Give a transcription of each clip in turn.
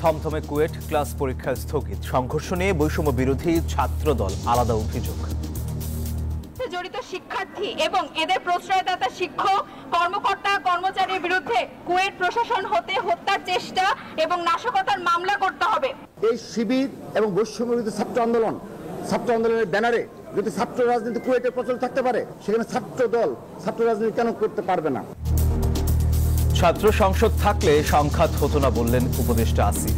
থমথমে কুয়েট, ক্লাস পরীক্ষা স্থগিত। সংঘর্ষ নিয়ে বৈষম্য বিরোধী ছাত্রদল আলাদা অভিযোগ। জড়িত শিক্ষার্থী এবং এদের প্রশ্রয়দাতা শিক্ষক, কর্মকর্তা, কর্মচারীর বিরুদ্ধে কুয়েট প্রশাসন হতে হত্যার চেষ্টা এবং নাশকতার মামলা করতে হবে। এই শিবির এবং বৈষম্য বিরোধী ছাত্র আন্দোলনের ব্যানারে যদি ছাত্র রাজনীতি কুয়েটে প্রচলিত থাকতে পারে, সেখানে ছাত্রদল ছাত্র রাজনীতি কেন করতে পারবে না? ছাত্র সংসদ থাকলে সংঘাত হতো না বললেন উপদেষ্টা আসিফ।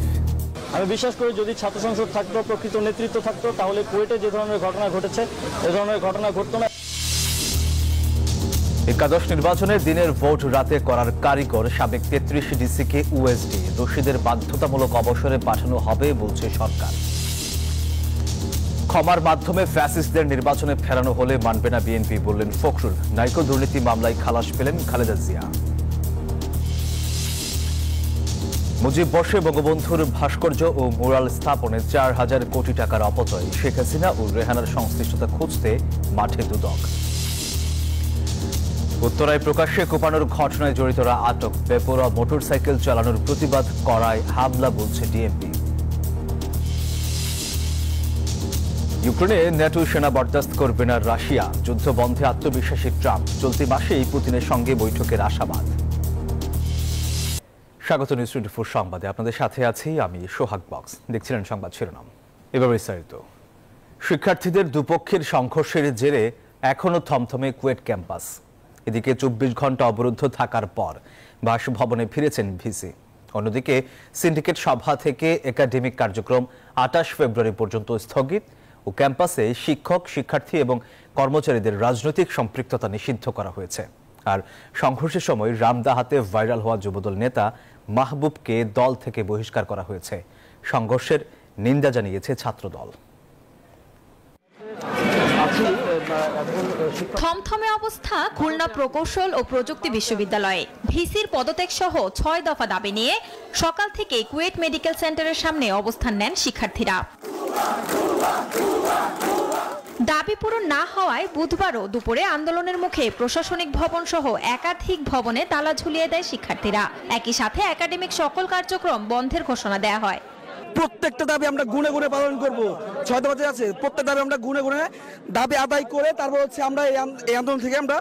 আমি বিশ্বাস করি যদি ছাত্র সংসদ থাকতো, প্রকৃত নেতৃত্ব থাকতো, তাহলে কুয়েটে যে ধরনের ঘটনা ঘটেছে এ ধরনের ঘটনা ঘটতো না। একাদশ নির্বাচনের দিনের ভোট রাতে করার কারিগর সাবেক 33 ডিসিকে ওএসডি, দোষীদের বাধ্যতামূলক অবসরে পাঠানো হবে বলছে সরকার। ক্ষমার মাধ্যমে ফ্যাসিস্টদের নির্বাচনে ফেরানো হলে মানবে না বিএনপি বললেন ফখরুল। নাইকো দুর্নীতি মামলায় খালাস পেলেন খালেদা জিয়া। মুজিব বর্ষে বঙ্গবন্ধুর ভাস্কর্য ও মুরাল স্থাপনে 4000 কোটি টাকার অপচয়। শেখ হাসিনা ও রেহানার সংশ্লিষ্টতা খুঁজতে মাঠে দুদক। উত্তরায় প্রকাশ্যে কোপানোর ঘটনায় জড়িতরা আটক। বেপরোয়া মোটরসাইকেল চালানোর প্রতিবাদ করায় হামলা বলছে ডিএমপি। ইউক্রেনে ন্যাটো সেনা বরদাস্ত করবে না রাশিয়া। যুদ্ধ বন্ধে আত্মবিশ্বাসী ট্রাম্প। চলতি মাসেই পুতিনের সঙ্গে বৈঠকের আশাবাদ। স্বাগত নিউজ 24 সংবাদে আপনাদের সাথে আছি আমি সোহাগ বক্স। দেখছিলেন সংবাদ শিরোনাম, এবার বিস্তারিত। শিক্ষার্থীদের দুপক্ষের সংঘর্ষের জেরে এখনো থমথমে কুয়েট ক্যাম্পাস। এদিকে 24 ঘন্টা অবরুদ্ধ থাকার পর বাসভবনে ফিরেছেন ভিসি। অন্যদিকে সিন্ডিকেট সভা থেকে একাডেমিক কার্যক্রম 28 ফেব্রুয়ারি পর্যন্ত স্থগিত ও ক্যাম্পাসে শিক্ষক, শিক্ষার্থী এবং কর্মচারীদের রাজনৈতিক সম্পৃক্ততা নিষিদ্ধ করা হয়েছে। আর সংঘর্ষের সময় রামদাহাতে ভাইরাল হওয়া যুবদল নেতা মাহবুবকে দল থেকে বহিষ্কার করা হয়েছে। সংঘর্ষের নিন্দা জানিয়েছে ছাত্রদল। থমথমে অবস্থা খুলনা প্রকৌশল ও প্রযুক্তি বিশ্ববিদ্যালয়ে। ভিসির পদত্যাগ সহ 6 দফা দাবি নিয়ে সকাল থেকে কুয়েট মেডিকেল সেন্টারের সামনে অবস্থান নেন শিক্ষার্থীরা। দাবি পূরণ না হওয়ায় বুধবারও দুপুরে আন্দোলনের মুখে প্রশাসনিক ভবন সহ একাধিক ভবনে তালা ঝুলিয়ে দেয় শিক্ষার্থীরা। একই সাথে একাডেমিক সকল কার্যক্রম বন্ধের ঘোষণা দেওয়া হয়। প্রত্যেকটা দাবি আমরা গুনে গুনে পালন করব। 6 দফা আছে, প্রত্যেক দাবি আমরা গুনে গুনে দাবি আদায় করে তারপর হচ্ছে আমরা এই আন্দোলন থেকে আমরা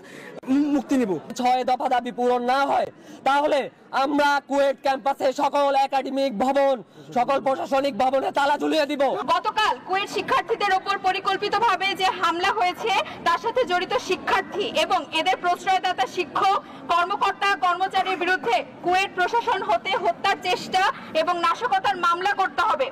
মুক্তি নিব। 6 দফা দাবি পূরণ না হয় তাহলে আমরা কুয়েট ক্যাম্পাসে সকল একাডেমিক ভবন, সকল প্রশাসনিক ভবনে তালা ঝুলিয়ে দিব। গতকাল কুয়েট শিক্ষার্থীদের উপর পরিকল্পিতভাবে যে হামলা হয়েছে তার সাথে জড়িত শিক্ষার্থী এবং এদের প্রশ্রয়দাতা শিক্ষক, কর্মকর্তা, কর্মচারীর বিরুদ্ধে কুয়েট প্রশাসন হতে হত্যার চেষ্টা এবং নাশকতার মামলা করতে হবে।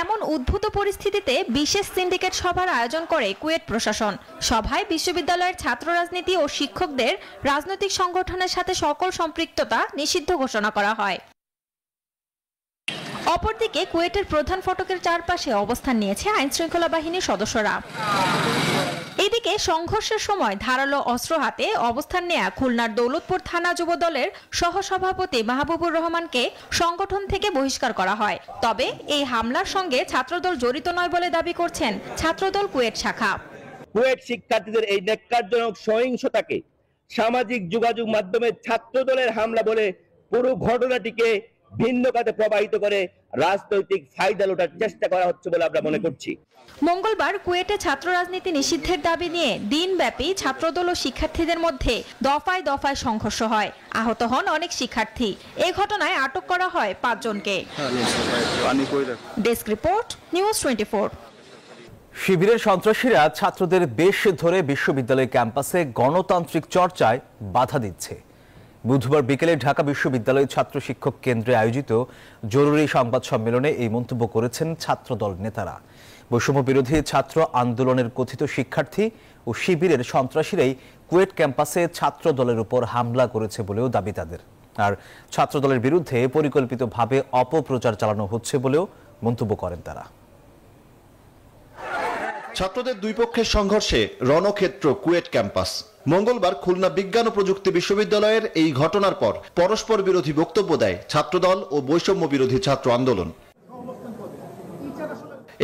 এমন উদ্ভূত পরিস্থিতিতে বিশেষ সিন্ডিকেট সভার আয়োজন করে কুয়েট প্রশাসন। সভায় বিশ্ববিদ্যালয়ের ছাত্র রাজনীতি ও শিক্ষকদের রাজনৈতিক সংগঠনের সাথে সকল সম্পৃক্ততা নিষিদ্ধ ঘোষণা করা হয়। অপরদিকে কুয়েটের প্রধান ফটকের চারপাশে অবস্থান নিয়েছে আইনশৃঙ্খলা বাহিনীর সদস্যরা। এদিকে সংঘর্ষের সময় ধারালো অস্ত্র হাতে অবস্থান নেয়া খুলনার দৌলতপুর থানা যুবদলের সহসভাপতি মাহবুবুর রহমানকে সংগঠন থেকে বহিষ্কার করা হয়। তবে এই হামলার সঙ্গে ছাত্রদল জড়িত নয় বলে দাবি করছেন ছাত্রদল কুয়েট শাখা। কুয়েট শিক্ষার্থীদের এই ন্যাক্কারজনক সহিংসতাকে সামাজিক যোগাযোগ মাধ্যমে ছাত্রদলের হামলা বলে পুরো ঘটনাটিকে ভিন্ন কাজে প্রবাহিত করে রাজনৈতিক ফায়দা লোটার চেষ্টা করা হচ্ছে বলে আমরা মনে করছি। মঙ্গলবার কুয়েটে ছাত্র রাজনীতি নিষিদ্ধের দাবি নিয়ে দিনব্যাপী ছাত্রদল ও শিক্ষার্থীদের মধ্যে দফায় দফায় সংঘর্ষ হয়। আহত হন অনেক শিক্ষার্থী। এই ঘটনায় আটক করা হয় 5 জনকে। Desk report, news 24। শিবিরের সন্ত্রাসীরা ছাত্রদের বেশ ধরে বিশ্ববিদ্যালয় ক্যাম্পাসে গণতান্ত্রিক চর্চায় বাধা দিচ্ছে। বুধবার বিকেলে ঢাকা বিশ্ববিদ্যালয় ছাত্র শিক্ষক কেন্দ্রে আয়োজিত জরুরি সংবাদ সম্মেলনে এই মন্তব্য করেছেন ছাত্রদল নেতারা। বৈষম্য বিরোধী ছাত্র আন্দোলনের কথিত শিক্ষার্থী ও শিবিরের সন্ত্রাসীরাই কুয়েট ক্যাম্পাসে ছাত্র দলের উপর হামলা করেছে বলেও দাবি তাদের। আর ছাত্রদলের বিরুদ্ধে পরিকল্পিতভাবে অপপ্রচার চালানো হচ্ছে বলেও মন্তব্য করেন তারা। ছাত্রদের দুই পক্ষের সংঘর্ষে রণক্ষেত্র কুয়েট ক্যাম্পাস। মঙ্গলবার খুলনা বিজ্ঞান ও প্রযুক্তি বিশ্ববিদ্যালয়ের এই ঘটনার পর পরস্পর বিরোধী বক্তব্য দেয় ছাত্রদল ও বৈষম্য বিরোধী ছাত্র আন্দোলন।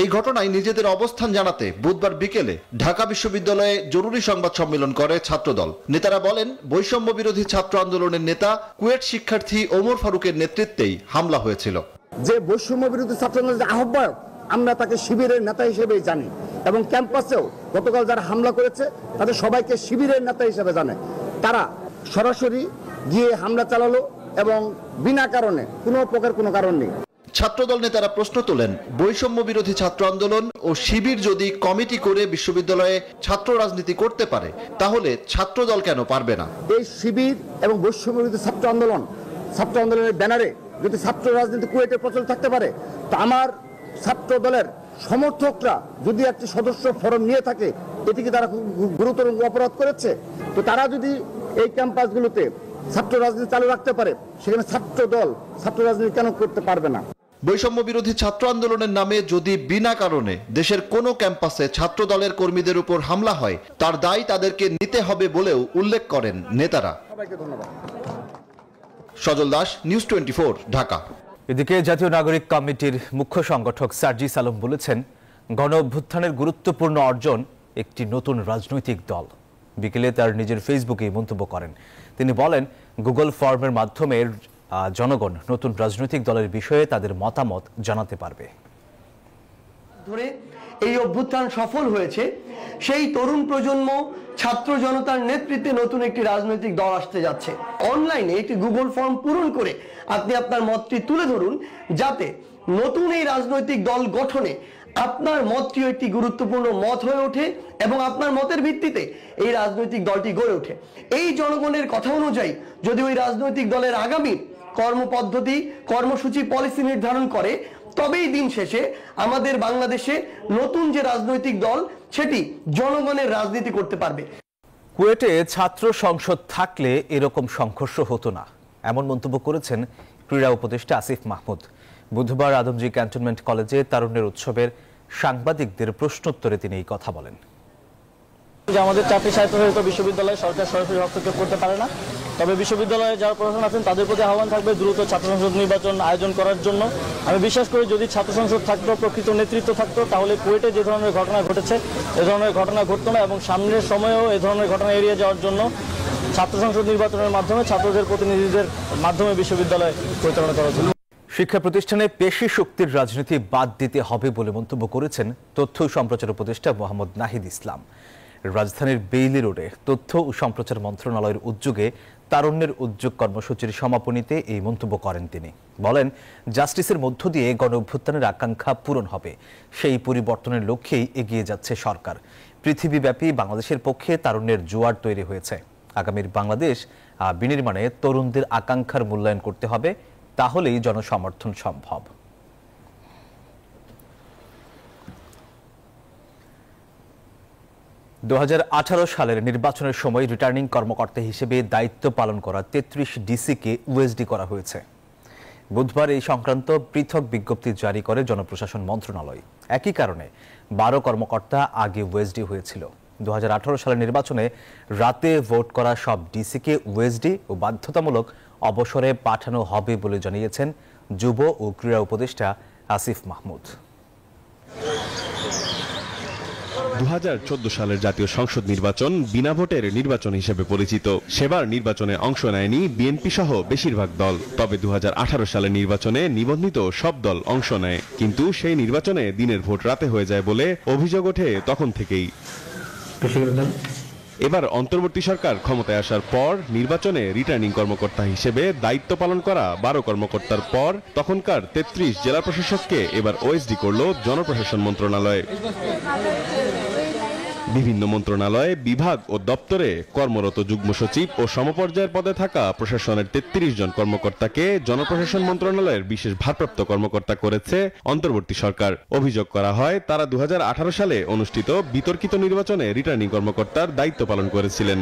এই ঘটনায় নিজেদের অবস্থান জানাতে বুধবার বিকেলে ঢাকা বিশ্ববিদ্যালয়ে জরুরি সংবাদ সম্মেলন করে ছাত্রদল। নেতারা বলেন, বৈষম্য বিরোধী ছাত্র আন্দোলনের নেতা কুয়েট শিক্ষার্থী ওমর ফারুকের নেতৃত্বেই হামলা হয়েছিল। যে বৈষম্য বিরোধী ছাত্র আন্দোলনের আহ্বায়ক, আমরা তাকে শিবিরের নেতা হিসেবেই জানি এবং ক্যাম্পাসেও গতকাল যারা হামলা করেছে তাদের সবাইকে শিবিরের নেতা হিসেবে জানে। তারা সরাসরি গিয়ে হামলা চালালো এবং বিনা কারণে কোনো প্রকার কোনো কারণ নেই। ছাত্রদল নেতারা প্রশ্ন তোলেন, বৈষম্য বিরোধী ছাত্র আন্দোলন ও শিবির যদি কমিটি করে বিশ্ববিদ্যালয়ে ছাত্র রাজনীতি করতে পারে তাহলে ছাত্রদল কেন পারবে না? এই শিবির এবং বৈষম্য বিরোধী ছাত্র আন্দোলনের ব্যানারে যদি ছাত্র রাজনীতি কুয়েটে প্রচলিত থাকতে পারে, তো আমার ছাত্র দলের সমর্থকরা যদি একটি সদস্য ফরম নিয়ে থাকে, এটি কি তারা গুরুতর অপরাধ করেছে? তো তারা যদি এই ক্যাম্পাসগুলোতে ছাত্র রাজনীতি চালু রাখতে পারে, সেখানে ছাত্র রাজনীতি কেন করতে পারবে না? বৈষম্য বিরোধী ছাত্র আন্দোলনের নামে যদি বিনা কারণে দেশের কোনো ক্যাম্পাসে ছাত্র দলের কর্মীদের উপর হামলা হয়, তার দায় তাদেরকে নিতে হবে বলেও উল্লেখ করেন নেতারা। সবাইকে ধন্যবাদ। সজল দাস, নিউজ 24, ঢাকা। এদিকে জাতীয় নাগরিক কমিটির মুখ্য সংগঠক সার্জিস আলম বলেছেন, গণ অভ্যুত্থানের গুরুত্বপূর্ণ অর্জন একটি নতুন রাজনৈতিক দল। বিকেলে তার নিজের ফেসবুকে মন্তব্য করেন। তিনি বলেন, গুগল ফর্মের মাধ্যমে জনগণ নতুন রাজনৈতিক দলের বিষয়ে তাদের মতামত জানাতে পারবে। ধরে এই অভ্যুত্থান সফল হয়েছে, সেই তরুণ প্রজন্ম ছাত্র জনতার নেতৃত্বে নতুন একটি রাজনৈতিক দল আসতে যাচ্ছে। অনলাইনে একটি গুগল ফর্ম পূরণ করে আপনি আপনার মতটি তুলে ধরুন, যাতে নতুন এই রাজনৈতিক দল গঠনে আপনার মতটিও একটি গুরুত্বপূর্ণ মত হয়ে ওঠে এবং আপনার মতের ভিত্তিতে এই রাজনৈতিক দলটি গড়ে ওঠে। এই জনগণের কথা অনুযায়ী যদি ওই রাজনৈতিক দলের আগামী কর্মপদ্ধতি, কর্মসূচি, পলিসি নির্ধারণ করে, তবেই দিন শেষে আমাদের বাংলাদেশে নতুন যে রাজনৈতিক দল সেটি জনগণের রাজনীতি করতে পারবে। কুয়েটে ছাত্র সংসদ থাকলে এরকম সংঘর্ষ হতো না, এমন মন্তব্য করেছেন ক্রীড়া উপদেষ্টা আসিফ মাহমুদ। বুধবার আদমজী ক্যান্টনমেন্ট কলেজে তারুণ্যের উৎসবের সাংবাদিকদের প্রশ্নোত্তরে তিনি এই কথা বলেন। আমাদের চাকরি স্বায়ত্তশাসিত বিশ্ববিদ্যালয়ে সরকার সরাসরি হস্তক্ষেপ করতে পারে না, তবে বিশ্ববিদ্যালয়ে যারা প্রশাসন আছেন তাদের প্রতি আহ্বান থাকবে দ্রুত ছাত্র সংসদ নির্বাচন আয়োজন করার জন্য। আমি বিশ্বাস করি যদি ছাত্র সংসদ থাকতো, প্রকৃত নেতৃত্ব থাকতো, তাহলে কুয়েটে যে ধরনের ঘটনা ঘটেছে এ ধরনের ঘটনা ঘটতো না এবং সামনের সময়েও এ ধরনের ঘটনা এড়িয়ে যাওয়ার জন্য ছাত্র সংসদ নির্বাচনের মাধ্যমে ছাত্রদের প্রতিনিধিদের মাধ্যমে বিশ্ববিদ্যালয় পরিচালনা করা হয়েছিল। শিক্ষা প্রতিষ্ঠানে পেশি শক্তির রাজনীতি বাদ দিতে হবে বলে মন্তব্য করেছেন তথ্য ও সম্প্রচার উপদেষ্টা মোহাম্মদ নাহিদ ইসলাম। রাজধানীর বেইলি রোডে তথ্য ও সম্প্রচার মন্ত্রণালয়ের উদ্যোগে তারুণ্যের উদ্যোগ কর্মসূচির সমাপনীতে এই মন্তব্য করেন তিনি। বলেন, জাস্টিসের মধ্য দিয়ে গণ অভ্যুত্থানের আকাঙ্ক্ষা পূরণ হবে, সেই পরিবর্তনের লক্ষ্যেই এগিয়ে যাচ্ছে সরকার। পৃথিবীব্যাপী বাংলাদেশের পক্ষে তারুণ্যের জোয়ার তৈরি হয়েছে। আগামীর বাংলাদেশ বিনির্মাণে তরুণদের আকাঙ্ক্ষার মূল্যায়ন করতে হবে, তাহলেই জনসমর্থন সম্ভব। সালের নির্বাচনের সময় রিটার্নিং কর্মকর্তা হিসেবে দায়িত্ব পালন করা 33 ডিসিকে ওএসডি করা হয়েছে। বুধবার এই সংক্রান্ত পৃথক বিজ্ঞপ্তি জারি করে জনপ্রশাসন মন্ত্রণালয়। একই কারণে 12 কর্মকর্তা আগে ওএসডি হয়েছিল। 2018 সালের নির্বাচনে রাতে ভোট করা সব ডিসিকে ওএসডি ও বাধ্যতামূলক অবসরে পাঠানো হবে বলে জানিয়েছেন যুব ও ক্রীড়া উপদেষ্টা আসিফ মাহমুদ। 2014 সালের জাতীয় সংসদ নির্বাচন বিনা ভোটের নির্বাচন হিসেবে পরিচিত। সেবার নির্বাচনে অংশ নেয়নি বিএনপি সহ বেশিরভাগ দল। তবে 2018 সালের নির্বাচনে নিবন্ধিত সব দল অংশ নেয়, কিন্তু সেই নির্বাচনে দিনের ভোট রাতে হয়ে যায় বলে অভিযোগ ওঠে তখন থেকেই। এবার অন্তর্বর্তী সরকার ক্ষমতায় আসার পর নির্বাচনে রিটার্নিং কর্মকর্তা হিসেবে দায়িত্ব পালন করা 12 কর্মকর্তার পর তখনকার 33 জেলা প্রশাসককে এবার ওএসডি করল জনপ্রশাসন মন্ত্রণালয়। বিভিন্ন মন্ত্রণালয়, বিভাগ ও দপ্তরে কর্মরত যুগ্ম সচিব ও সমপর্যায়ের পদে থাকা প্রশাসনের 33 জন কর্মকর্তাকে জনপ্রশাসন মন্ত্রণালয়ের বিশেষ ভারপ্রাপ্ত কর্মকর্তা করেছে অন্তর্বর্তী সরকার। অভিযোগ করা হয় তারা 2018 সালে অনুষ্ঠিত বিতর্কিত নির্বাচনে রিটার্নিং কর্মকর্তার দায়িত্ব পালন করেছিলেন।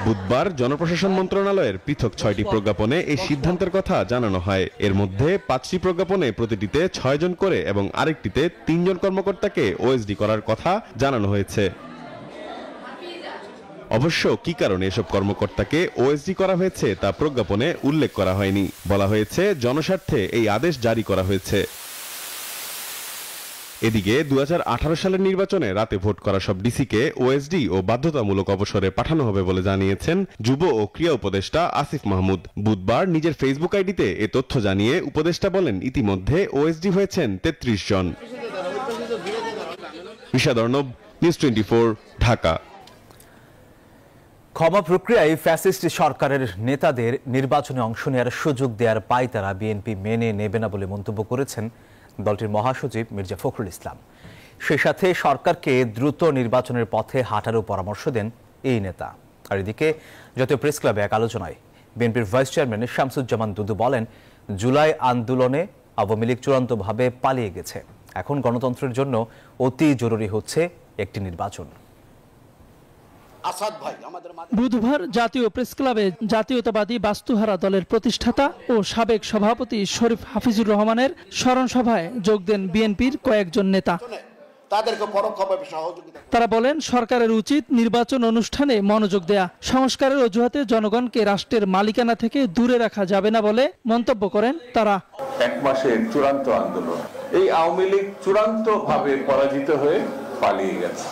বুধবার জনপ্রশাসন মন্ত্রণালয়ের পৃথক 6টি প্রজ্ঞাপনে এই সিদ্ধান্তের কথা জানানো হয়। এর মধ্যে 5টি প্রজ্ঞাপনে প্রতিটিতে 6 জন করে এবং আরেকটিতে 3 জন কর্মকর্তাকে ওএসডি করার কথা জানানো হয়েছে। অবশ্য কি কারণে এসব কর্মকর্তাকে ওএসডি করা হয়েছে তা প্রজ্ঞাপনে উল্লেখ করা হয়নি। বলা হয়েছে জনস্বার্থে এই আদেশ জারি করা হয়েছে। এদিকে 2018 সালের নির্বাচনে রাতে ভোট করা সব ডিসিকে ওএসডি ও বাধ্যতামূলক অবসরে পাঠানো হবে বলে জানিয়েছেন যুব ও ক্রীড়া উপদেষ্টা আসিফ মাহমুদ। বুধবার নিজের ফেসবুক আইডিতে এ তথ্য জানিয়ে উপদেষ্টা বলেন, ইতিমধ্যে ওএসডি হয়েছেন 33 জন। ঋষাদ অর্ণব, নিউজ 24, ঢাকা। ক্ষমা প্রক্রিয়ায় ফ্যাসিস্ট সরকারের নেতাদের নির্বাচনে অংশ নেওয়ার সুযোগ দেওয়ার পায়তারা বিএনপি মেনে নেবে না বলে মন্তব্য করেছেন দলটির মহাসচিব মির্জা ফখরুল ইসলাম। সেই সাথে সরকারকে দ্রুত নির্বাচনের পথে হাঁটারও পরামর্শ দেন এই নেতা। আর এদিকে জাতীয় প্রেস ক্লাবে এক আলোচনায় বিএনপির ভাইস চেয়ারম্যান শামসুজ্জামান দুদু বলেন, জুলাই আন্দোলনে আওয়ামী লীগ চূড়ান্তভাবে পালিয়ে গেছে। এখন গণতন্ত্রের জন্য অতি জরুরি হচ্ছে একটি নির্বাচন। বুধবার জাতীয় প্রেস ক্লাবে জাতীয়তাবাদী বাস্তুহারা দলের প্রতিষ্ঠাতা ও সাবেক সভাপতি শরীফ হাফিজুর রহমানের স্মরণ সভায় যোগ দেন বিএনপির কয়েকজন নেতা। তারা বলেন, সরকারের উচিত নির্বাচন অনুষ্ঠানে মনোযোগ দেয়া। সংস্কারের অজুহাতে জনগণকে রাষ্ট্রের মালিকানা থেকে দূরে রাখা যাবে না বলে মন্তব্য করেন তারা। এক মাসের চূড়ান্ত আন্দোলন, এই আওয়ামী লীগ চূড়ান্ত ভাবে পরাজিত হয়ে পালিয়ে গেছে।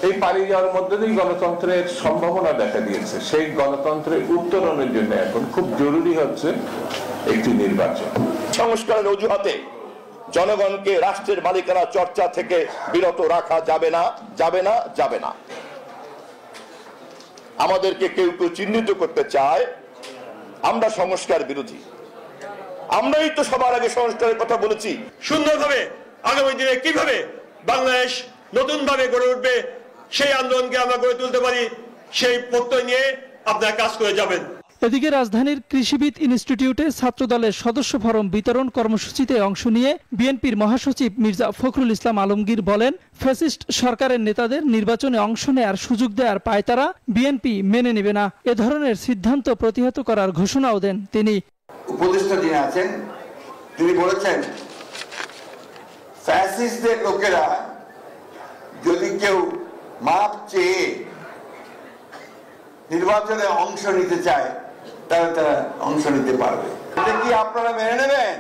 এই পালিয়ে যাওয়ার মধ্যে দিয়ে গণতন্ত্রের সম্ভাবনা দেখা দিয়েছে। সেই গণতন্ত্রের উত্তরণের জন্য এখন খুব জরুরি হচ্ছে একটি নির্বাচন। সংস্কারের অজুহাতে জনগণকে রাষ্ট্রের মালিকানা চর্চা থেকে বিরত রাখা যাবে না, যাবে না, যাবে না। আমাদেরকে কেউ কেউ চিহ্নিত করতে চায় আমরা সংস্কার বিরোধী। আমরাই তো সবার আগে সংস্কারের কথা বলেছি। সুন্দরভাবে আগামী দিনে কিভাবে বাংলাদেশ নতুন ভাবে গড়ে উঠবে, সেই আন্দোলনকে আমরা গড়ে তুলতে পারি, সেই প্রত্যয় নিয়ে আপনারা কাজ করে যাবেন। এদিকে রাজধানীর কৃষিবিদ ইনস্টিটিউটে ছাত্রদলের সদস্য ফরম বিতরণ কর্মসূচিতে অংশ নিয়ে বিএনপির মহাসচিব মির্জা ফখরুল ইসলাম আলমগীর বলেন, ফ্যাসিস্ট সরকারের নেতাদের নির্বাচনে অংশ নেয়ার সুযোগ দেওয়ার পায়তারা বিএনপি মেনে নেবে না। এ ধরনের সিদ্ধান্ত প্রতিহত করার ঘোষণাও দেন তিনি। উপদেষ্টা যিনি আছেন তিনি বলেছেন, ফ্যাসিস্টদের লোকেরা যদি কেউ মাপ চেয়ে নির্বাচনে অংশ নিতে চায় তাহলে তারা অংশ নিতে পারবে। এটা কি আপনারা মেনে নেবেন?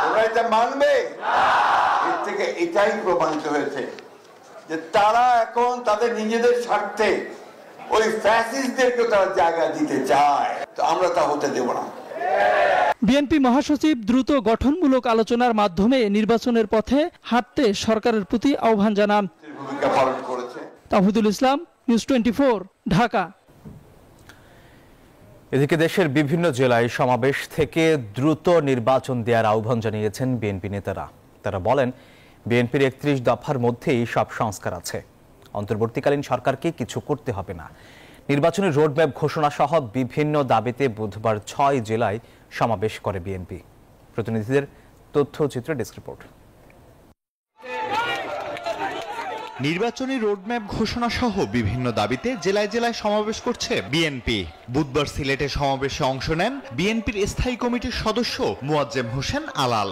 ওরা এটা মানবে? এর থেকে এটাই প্রমাণিত হয়েছে যে তারা এখন তাদের নিজেদের স্বার্থে ওই ফ্যাসিস্টদেরকে তারা জায়গা দিতে চায়। তো আমরা তা হতে দেব না। বিএনপি মহাসচিব দ্রুত গঠনমূলক আলোচনার মাধ্যমে নির্বাচনের পথে হাঁটতে সরকারের প্রতি আহ্বান জানান। তাহিদুল ইসলাম, নিউজ 24, ঢাকা। এদিকে দেশের বিভিন্ন জেলায় সমাবেশ থেকে দ্রুত নির্বাচন দেওয়ার আহ্বান জানিয়েছেন বিএনপি নেতারা। তারা বলেন, বিএনপির 31 দফার মধ্যেই সব সংস্কার আছে। অন্তর্বর্তীকালীন সরকারকে কিছু করতে হবে না। নির্বাচনের রোডম্যাপ ঘোষণা সহ বিভিন্ন দাবিতে বুধবার 6 জেলায় সমাবেশ করে বিএনপি। প্রতিনিধিদের তথ্যচিত্র ডেস্ক রিপোর্ট। নির্বাচনী রোডম্যাপ ঘোষণা সহ বিভিন্ন দাবিতে জেলায় জেলায় সমাবেশ করছে বিএনপি। বুধবার সিলেটে সমাবেশে অংশ নেন বিএনপির স্থায়ী কমিটির সদস্য মুয়াজ্জেম হোসেন আলাল।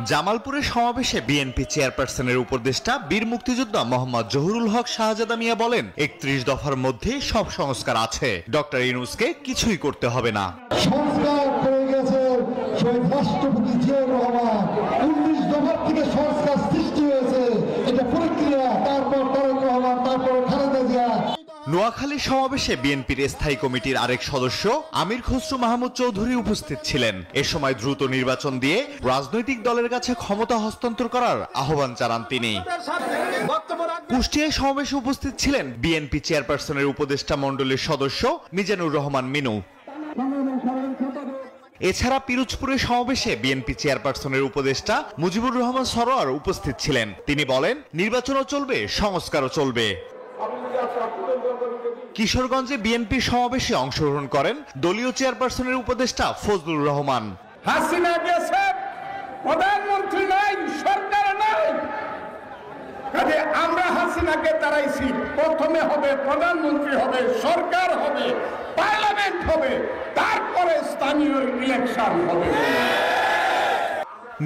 জামালপুরে সমাবেশে বিএনপি চেয়ারপারসনের উপদেষ্টা বীর মুক্তিযোদ্ধা মোহাম্মদ জহুরুল হক শাহজাদা মিয়া বলেন, 31 দফার মধ্যে সব সংস্কার আছে। ডক্টর ইউনূসকে কিছুই করতে হবে না। সংস্কার করে গেছে শহীদ রাষ্ট্রপতি জিয়াউর রহমান। 19 দফার থেকে সংস্কার সৃষ্টি হয়েছে, এটা প্রক্রিয়া। তারপর তারেক রহমান, তারপর খালেদা জিয়া। নোয়াখালী সমাবেশে বিএনপির স্থায়ী কমিটির আরেক সদস্য আমির খসরু মাহমুদ চৌধুরী উপস্থিত ছিলেন। এ সময় দ্রুত নির্বাচন দিয়ে রাজনৈতিক দলের কাছে ক্ষমতা হস্তান্তর করার আহ্বান জানান তিনি। কুষ্টিয়ায় সমাবেশে উপস্থিত ছিলেন বিএনপি চেয়ারপারসনের উপদেষ্টা মণ্ডলীর সদস্য মিজানুর রহমান মিনু। এছাড়া পিরোজপুরের সমাবেশে বিএনপি চেয়ারপারসনের উপদেষ্টা মুজিবুর রহমান সরোয়ার উপস্থিত ছিলেন। তিনি বলেন, নির্বাচনও চলবে, সংস্কারও চলবে। কিশোরগঞ্জে বিএনপি সমাবেশে অংশগ্রহণ করেন দলীয় চেয়ারপারসনের উপদেষ্টা ফজলুর রহমান। হাসিনা গেছে, প্রধানমন্ত্রী নাই, সরকার নাই, কাজে আমরা হাসিনাকে তাড়াইছি। প্রথমে হবে প্রধানমন্ত্রী, হবে সরকার, হবে পার্লামেন্ট, হবে তারপরে স্থানীয় ইলেকশন হবে।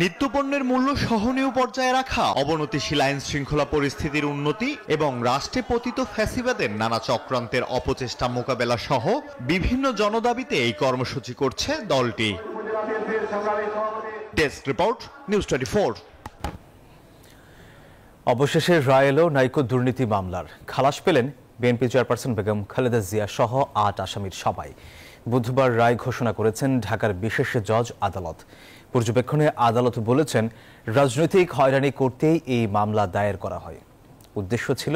নিত্যপণ্যের মূল্য সহনীয় পর্যায়ে রাখা, অবনতিশীল আইন শৃঙ্খলা পরিস্থিতির উন্নতি এবং রাষ্ট্রে পতিত ফ্যাসিবাদের নানা চক্রান্তের অপচেষ্টা মোকাবেলা সহ বিভিন্ন জনদাবিতে এই কর্মসূচি করছে দলটি। Desk report, news 24। অবশেষে রায় এলো নাইকো দুর্নীতি মামলার। খালাস পেলেন বিএনপি চেয়ারপারসন বেগম খালেদা জিয়া সহ ৮ আসামির সবাই। বুধবার রায় ঘোষণা করেছেন ঢাকার বিশেষ জজ আদালত। পর্যবেক্ষণে আদালত বলেছেন, রাজনৈতিক হয়রানি করতেই এই মামলা দায়ের করা হয়। উদ্দেশ্য ছিল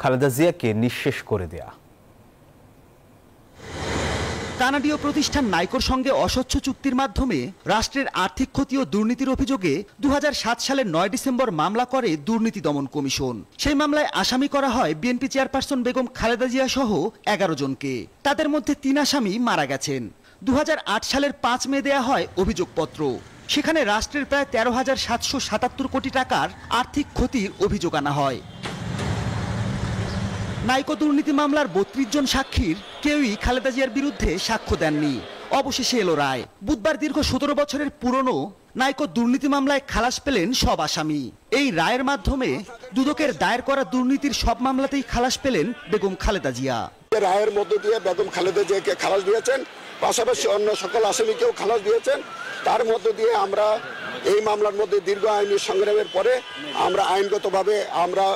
খালেদা জিয়াকে নিঃশেষ করে দেয়া। কানাডীয় প্রতিষ্ঠান নাইকোর সঙ্গে অস্বচ্ছ চুক্তির মাধ্যমে রাষ্ট্রের আর্থিক ক্ষতি ও দুর্নীতির অভিযোগে 2007 সালের 9 ডিসেম্বর মামলা করে দুর্নীতি দমন কমিশন। সেই মামলায় আসামি করা হয় বিএনপি চেয়ারপারসন বেগম খালেদা জিয়া সহ 11 জনকে। তাদের মধ্যে 3 আসামি মারা গেছেন। 2008 সালের 5 মে দেয়া হয় অভিযোগপত্র। সেখানে রাষ্ট্রের প্রায় 13,777 কোটি টাকার আর্থিক ক্ষতির অভিযোগ আনা হয়। নাইকো দুর্নীতি মামলার 32 জন সাক্ষীর কেউই খালেদা জিয়ার বিরুদ্ধে সাক্ষ্য দেননি। অবশেষে এলো রায়। বুধবার দীর্ঘ 17 বছরের পুরনো নাইকো দুর্নীতি মামলায় খালাস পেলেন সব আসামি। এই রায়ের মাধ্যমে দুদকের দায়ের করা দুর্নীতির সব মামলাতেই খালাস পেলেন বেগম খালেদা জিয়া। রায়ের মধ্য দিয়ে বেগম খালেদা জিয়াকে খালাস দিয়েছেন, পাশাপাশি অন্য সকল আসামিকেও খালাস দিয়েছেন। তার মধ্য দিয়ে আমরা এই মামলার মধ্যে দীর্ঘ আইনি সংগ্রামের পরে আমরা আইনগতভাবে আমরা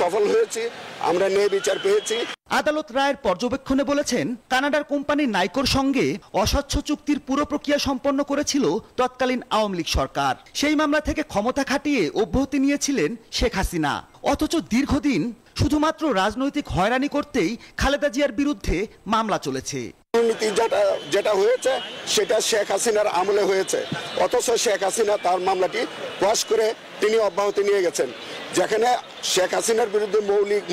সফল হয়েছি, আমরা ন্যায় বিচার পেয়েছি। আদালত রায়ের পর্যবেক্ষণে বলেছেন, কানাডার কোম্পানি নাইকোর সঙ্গে অস্বচ্ছ চুক্তির পুরো প্রক্রিয়া সম্পন্ন করেছিল তৎকালীন আওয়ামী লীগ সরকার। সেই মামলা থেকে ক্ষমতা খাটিয়ে অব্যাহতি নিয়েছিলেন শেখ হাসিনা। অথচ দীর্ঘদিন শুধুমাত্র রাজনৈতিক হয়রানি করতেই খালেদা জিয়ার বিরুদ্ধে মামলা চলেছে। দুর্নীতি যেটা হয়েছে সেটা শেখ হাসিনার আমলে হয়েছে, অথচ শেখ হাসিনা তার মামলাটি ওয়াশ করে তিনি অব্যাহতি নিয়ে গেছেন। যেখানে শেখ হাসিনার বিরুদ্ধে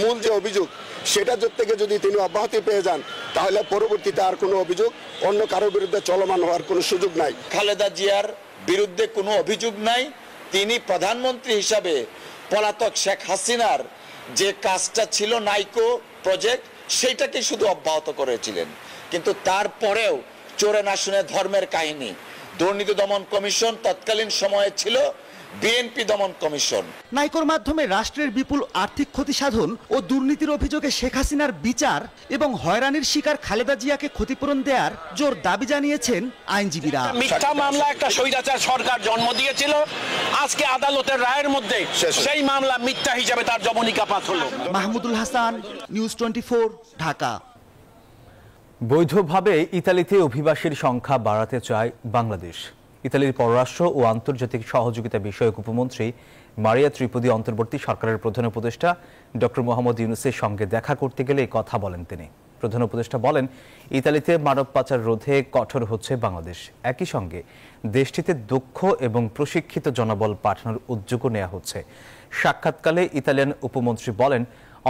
মূল যে অভিযোগ সেটা থেকে যদি তিনি অব্যাহতি পেয়ে যান, তাহলে পরবর্তীতে আর কোনো অভিযোগ অন্য কারোর বিরুদ্ধে চলমান হওয়ার কোনো সুযোগ নাই। খালেদা জিয়ার বিরুদ্ধে কোনো অভিযোগ নাই। তিনি প্রধানমন্ত্রী হিসাবে পলাতক শেখ হাসিনার যে কাজটা ছিল নাইকো প্রজেক্ট, সেইটাকে শুধু অব্যাহত করেছিলেন। কিন্তু তারপরেও চোরে না শুনে ধর্মের কাহিনী। দুর্নীতি দমন কমিশন তৎকালীন সময়ে ছিল বিএনপি দমন কমিশন। নাইকোর মাধ্যমে রাষ্ট্রের বিপুল আর্থিক ক্ষতি সাধন ও দুর্নীতির অভিযোগে শেখ হাসিনার বিচার এবং হয়রানির শিকার খালেদা জিয়াকে ক্ষতিপূরণ দেওয়ার জোর দাবি জানিয়েছেন আইনজীবীরা। মিথ্যা মামলা একটা স্বৈরাচার সরকার জন্ম দিয়েছিল। আজকে আদালতের রায়ের মধ্যে সেই মামলা মিথ্যা হিসাবে তার জবনিকাপাত হলো। মাহমুদুল হাসান, নিউজ 24, ঢাকা। বৈধভাবে ইতালিতে অভিবাসীর সংখ্যা বাড়াতে চায় বাংলাদেশ। ইতালির পররাষ্ট্র ও আন্তর্জাতিক সহযোগিতা বিষয়ক উপমন্ত্রী মারিয়া ত্রিপদী অন্তর্বর্তী সরকারের প্রধান উপদেষ্টা ডক্টর মোহাম্মদ ইউনূসের সঙ্গে দেখা করতে গেলে এই কথা বলেন তিনি। প্রধান উপদেষ্টা বলেন, ইতালিতে মানব পাচার রোধে কঠোর হচ্ছে বাংলাদেশ। একই সঙ্গে দেশটিতে দক্ষ এবং প্রশিক্ষিত জনবল পাঠানোর উদ্যোগও নেওয়া হচ্ছে। সাক্ষাৎকালে ইতালিয়ান উপমন্ত্রী বলেন,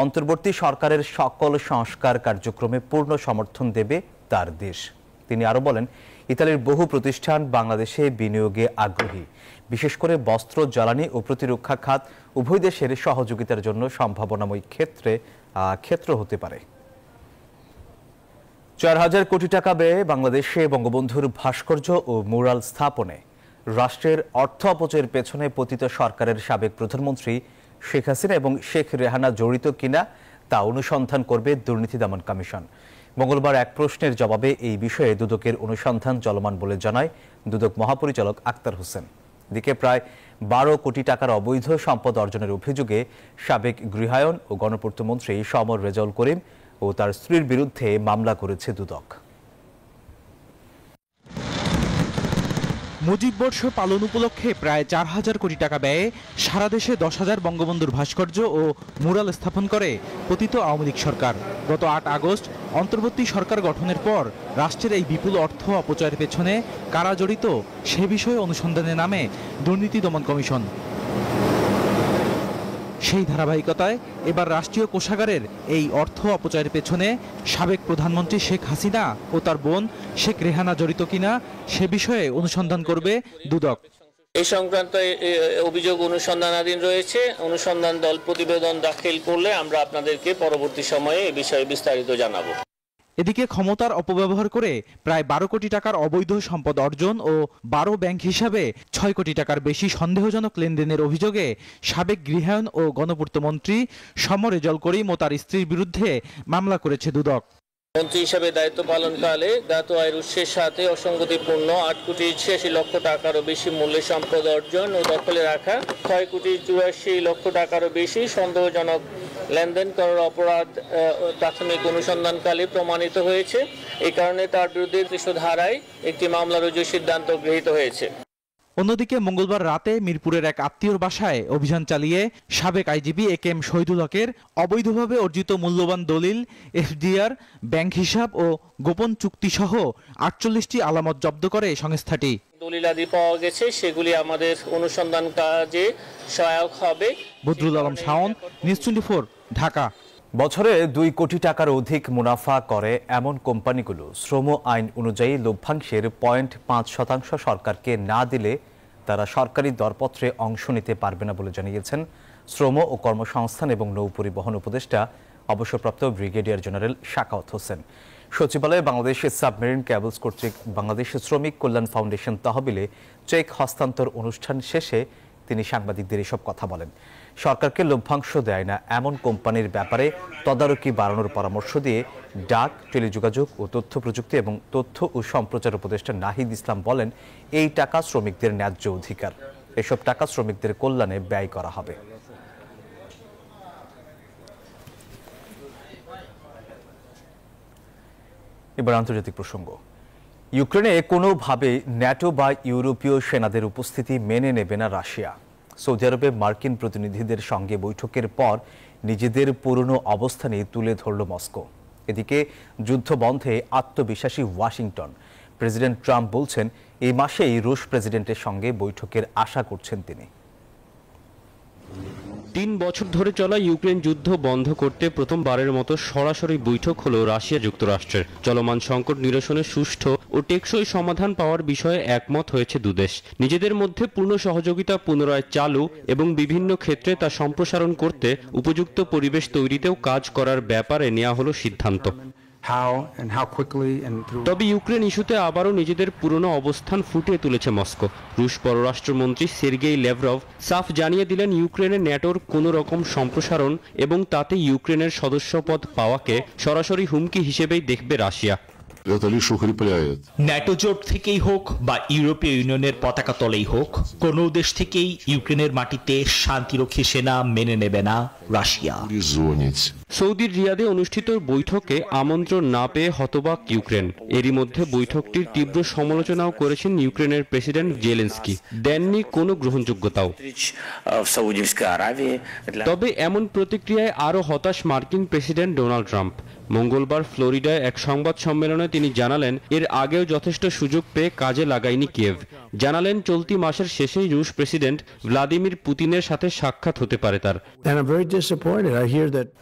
অন্তর্বর্তী সরকারের সকল সংস্কার কার্যক্রমে পূর্ণ সমর্থন দেবে তার দেশ। তিনি আরও বলেন, ইতালির বহু প্রতিষ্ঠান বাংলাদেশে বিনিয়োগে আগ্রহী, বিশেষ করে বস্ত্র, জ্বালানি ও প্রতিরক্ষা খাত উভয় দেশের সহযোগিতার জন্য সম্ভাবনাময় ক্ষেত্র হতে পারে। 4,000 কোটি টাকা ব্যয়ে বাংলাদেশে বঙ্গবন্ধুর ভাস্কর্য ও মুরাল স্থাপনে রাষ্ট্রের অর্থ অপচয়ের পেছনে পতিত সরকারের সাবেক প্রধানমন্ত্রী শেখ হাসিনা এবং শেখ রেহানা জড়িত কিনা তা অনুসন্ধান করবে দুর্নীতি দমন কমিশন। মঙ্গলবার এক প্রশ্নের জবাবে এই বিষয়ে দুদকের অনুসন্ধান চলমান বলে জানায় দুদক মহাপরিচালক আক্তার হোসেন। এদিকে প্রায় 12 কোটি টাকার অবৈধ সম্পদ অর্জনের অভিযোগে সাবেক গৃহায়ন ও গণপূর্তমন্ত্রী সমর রেজাউল করিম ও তার স্ত্রীর বিরুদ্ধে মামলা করেছে দুদক। মুজিব বর্ষ পালন উপলক্ষে প্রায় 4,000 কোটি টাকা ব্যয়ে সারা দেশে 10,000 বঙ্গবন্ধুর ভাস্কর্য ও মুরাল স্থাপন করে পতিত আওয়ামী লীগ সরকার। গত 8 আগস্ট অন্তর্বর্তী সরকার গঠনের পর রাষ্ট্রের এই বিপুল অর্থ অপচয়ের পেছনে কারা জড়িত সে বিষয়ে অনুসন্ধানে নামে দুর্নীতি দমন কমিশন। সেই ধারাবাহিকতায় এবার রাষ্ট্রীয় কোষাগারের এই অর্থ অপচয়ের পেছনে সাবেক প্রধানমন্ত্রী শেখ হাসিনা ও তার বোন শেখ রেহানা জড়িত কিনা সে বিষয়ে অনুসন্ধান করবে দুদক। এই সংক্রান্ত অভিযোগ অনুসন্ধানাধীন রয়েছে। অনুসন্ধান দল প্রতিবেদন দাখিল করলে আমরা আপনাদেরকে পরবর্তী সময়ে এ বিষয়ে বিস্তারিত জানাবো। এদিকে ক্ষমতার অপব্যবহার করে প্রায় 12 কোটি টাকার অবৈধ সম্পদ অর্জন ও 12 ব্যাংক হিসাবে 6 কোটি টাকার বেশি সন্দেহজনক লেনদেনের অভিযোগে সাবেক গৃহায়ন ও গণপূর্ত মন্ত্রী সমর রেজাউল করিম ও তার স্ত্রীর বিরুদ্ধে মামলা করেছে দুদক। মন্ত্রী হিসেবে দায়িত্ব পালনকালে জ্ঞাত আয়ের উৎসের সাথে অসঙ্গতিপূর্ণ 8,86,00,000 টাকারও বেশি মূল্যের সম্পদ অর্জন ও দখলে রাখা, 6,84,00,000 টাকারও বেশি সন্দেহজনক লেনদেন করার অপরাধ প্রাথমিক অনুসন্ধানকালে প্রমাণিত হয়েছে। এই কারণে তার বিরুদ্ধে 300 ধারায় একটি মামলা রুজুর সিদ্ধান্ত গৃহীত হয়েছে। অন্যদিকে মঙ্গলবার রাতে মিরপুরের এক আত্মীয়র বাসায় অভিযান চালিয়ে সাবেক আইজিপি একেএম শহীদুল হকের অবৈধভাবে অর্জিত মূল্যবান দলিল, এফডিআর, ব্যাংক হিসাব ও গোপন চুক্তি সহ 48টি আলামত জব্দ করে সংস্থাটি। দলিলাদি পাওয়া গেছে, সেগুলি আমাদের অনুসন্ধান কাজে সহায়ক হবে। বদরুল আলম শাওন, নিউজ 24, ঢাকা। বছরে 2 কোটি টাকার অধিক মুনাফা করে এমন কোম্পানিগুলো শ্রম আইন অনুযায়ী লভ্যাংশের 0.5% সরকারকে না দিলে তারা সরকারি দরপত্রে অংশ নিতে পারবে না বলে জানিয়েছেন শ্রম ও কর্মসংস্থান এবং নৌপরিবহন উপদেষ্টা অবসরপ্রাপ্ত ব্রিগেডিয়ার জেনারেল শাকাওয়াত হোসেন। সচিবালয়ে বাংলাদেশের সাবমেরিন কেবলস কর্তৃক বাংলাদেশ শ্রমিক কল্যাণ ফাউন্ডেশন তহবিলে চেক হস্তান্তর অনুষ্ঠান শেষে তিনি সাংবাদিকদের এসব কথা বলেন। সরকারকে লভ্যাংশ দেয় না এমন কোম্পানির ব্যাপারে তদারকি বাড়ানোর পরামর্শ দিয়ে ডাক, টেলিযোগাযোগ ও তথ্য প্রযুক্তি এবং তথ্য ও সম্প্রচার উপদেষ্টা নাহিদ ইসলাম বলেন, এই টাকা শ্রমিকদের ন্যায্য অধিকার, এসব টাকা শ্রমিকদের কল্যাণে ব্যয় করা হবে। এবার আন্তর্জাতিক প্রসঙ্গ। ইউক্রেনে কোনোভাবে ন্যাটো বা ইউরোপীয় সেনাদের উপস্থিতি মেনে নেবে না রাশিয়া। সৌদি আরবে মার্কিন প্রতিনিধিদের সঙ্গে বৈঠকের পর নিজেদের পুরনো অবস্থানে তুলে ধরল মস্কো। এদিকে যুদ্ধ বন্ধে আত্মবিশ্বাসী ওয়াশিংটন। প্রেসিডেন্ট ট্রাম্প বলছেন, এই মাসেই রুশ প্রেসিডেন্টের সঙ্গে বৈঠকের আশা করছেন তিনি। 3 বছর ধরে চলা ইউক্রেন যুদ্ধ বন্ধ করতে প্রথমবারের মতো সরাসরি বৈঠক হলো রাশিয়া যুক্তরাষ্ট্রের। চলমান সংকট নিরসনে সুষ্ঠু ও টেকসই সমাধান পাওয়ার বিষয়ে একমত হয়েছে দুদেশ। নিজেদের মধ্যে পূর্ণ সহযোগিতা পুনরায় চালু এবং বিভিন্ন ক্ষেত্রে তা সম্প্রসারণ করতে উপযুক্ত পরিবেশ তৈরিতেও কাজ করার ব্যাপারে নেওয়া হলো সিদ্ধান্ত। তবে ইউক্রেন ইস্যুতে আবারও নিজেদের পুরনো অবস্থান ফুটিয়ে তুলেছে মস্কো। রুশ পররাষ্ট্রমন্ত্রী সের্গেই ল্যাভরভ সাফ জানিয়ে দিলেন, ইউক্রেনের ন্যাটোর কোনো রকম সম্প্রসারণ এবং তাতে ইউক্রেনের সদস্যপদ পাওয়াকে সরাসরি হুমকি হিসেবেই দেখবে রাশিয়া। ন্যাটো জোট থেকেই হোক বা ইউরোপীয় ইউনিয়নের পতাকা তলেই হোক, কোনো দেশ থেকেই ইউক্রেনের মাটিতে শান্তিরক্ষী সেনা মেনে নেবে না রাশিয়া। সৌদির রিয়াদে অনুষ্ঠিত বৈঠকে আমন্ত্রণ না পেয়ে হতবাক ইউক্রেন। এরই মধ্যে বৈঠকটির তীব্র সমালোচনাও করেছেন ইউক্রেনের প্রেসিডেন্ট জেলেনস্কি, দেননি কোনো গ্রহণযোগ্যতাও। তবে এমন প্রতিক্রিয়ায় আরও হতাশ মার্কিন প্রেসিডেন্ট ডোনাল্ড ট্রাম্প। মঙ্গলবার ফ্লোরিডায় এক সংবাদ সম্মেলনে তিনি জানালেন, এর আগেও যথেষ্ট সুযোগ পেয়ে কাজে লাগায়নি কিয়েভ। জানালেন, চলতি মাসের শেষেই রুশ প্রেসিডেন্ট ভ্লাদিমির পুতিনের সাথে সাক্ষাৎ হতে পারে তার।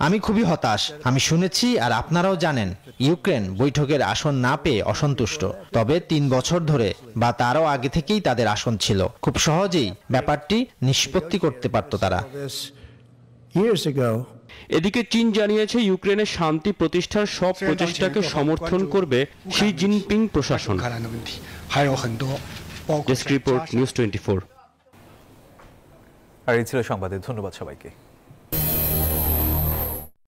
আমি খুবই হতাশ। আমি শুনেছি আর আপনারাও জানেন, ইউক্রেন বৈঠকের আসন না পেয়ে অসন্তুষ্ট। তবে 3 বছর ধরে বা তারও আগে থেকেই তাদের আসন ছিল। খুব সহজেই ব্যাপারটি নিষ্পত্তি করতে পারত তারা। এদিকে চীন জানিয়েছে, ইউক্রেনের শান্তি প্রতিষ্ঠার সব প্রচেষ্টাকে সমর্থন করবে শি জিনপিং প্রশাসন। Desk report, news 24। আর এই ছিল সংবাদে। ধন্যবাদ সবাইকে।